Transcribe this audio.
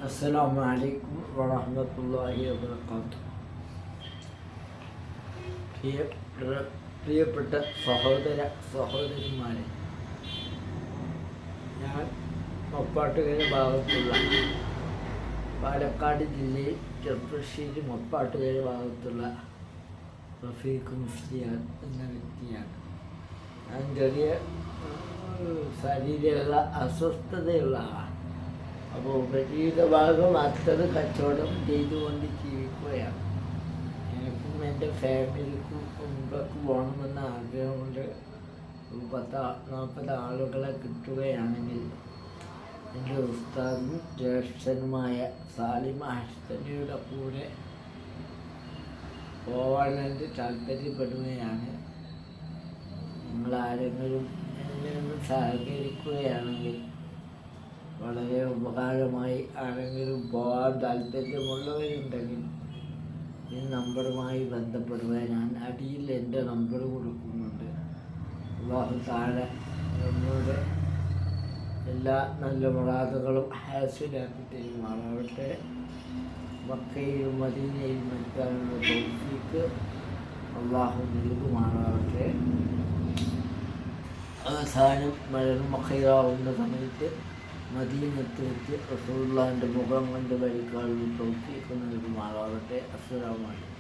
അസ്സലാമു അലൈക്കും വറഹ്മത്തുള്ളാഹി വബറകാതുഹു. പ്രിയപ്പെട്ട സഹോദരിമാരെ, ഞാൻ മൊപ്പാട്ടുകര ഭാഗത്തുള്ള പാലക്കാട് ജില്ലയിൽ ചെറുപ്പശ്ശേരി മൊപ്പാട്ടുകര ഭാഗത്തുള്ള റഫീഖ് മുഫ്തിയാർ എന്ന വ്യക്തിയാണ്. ഞാൻ ചെറിയ ശരീരമുള്ള അസ്വസ്ഥതയുള്ള ആളാണ്. അപ്പോൾ ഉപജീവിതഭാഗം അത്തരം കച്ചവടം ചെയ്തുകൊണ്ട് ജീവിക്കുകയാണ്. എനിക്കും എൻ്റെ ഫാമിലിക്കും മുമ്പൊക്കെ പോകണമെന്ന ആഗ്രഹമുണ്ട്. 40 ആളുകളെ കിട്ടുകയാണെങ്കിൽ എൻ്റെ ഉസ്താദും ജ്യേഷ്ഠനുമായ സാലിം അഹ്സനിയുടെ കൂടെ പോകാൻ വേണ്ടി താല്പര്യപ്പെടുകയാണ്. നിങ്ങളാരെങ്കിലും എന്നെ ഒന്ന് സഹകരിക്കുകയാണെങ്കിൽ വളരെ ഉപകാരമായി. ആരെങ്കിലും പോകാൻ താല്പര്യമുള്ളവരുണ്ടെങ്കിൽ ഈ നമ്പറുമായി ബന്ധപ്പെടുക. ഞാൻ അടിയിൽ എൻ്റെ നമ്പർ കൊടുക്കുന്നുണ്ട്. അല്ലാഹു തആല നമ്മളുടെ എല്ലാ നല്ല മുറാദുകളും ഹാസിലാക്കി തരുമാറാവട്ടെ. മക്കയിലും മദീനയിലും എത്താനുള്ള തൗഫീഖ് അല്ലാഹു നൽകുമാറാവട്ടെ. അവസാനം മരണമൊക്കെയാവുന്ന സമയത്ത് മദീനത്ത് വെച്ച് റസൂലുള്ളാഹിൻ്റെ മുഖം കണ്ട് ഭരിക്കാനുള്ള തൗഫീഖ് നൽകുമാറാവട്ടെ. അസ്സലാമു അലൈക്കും.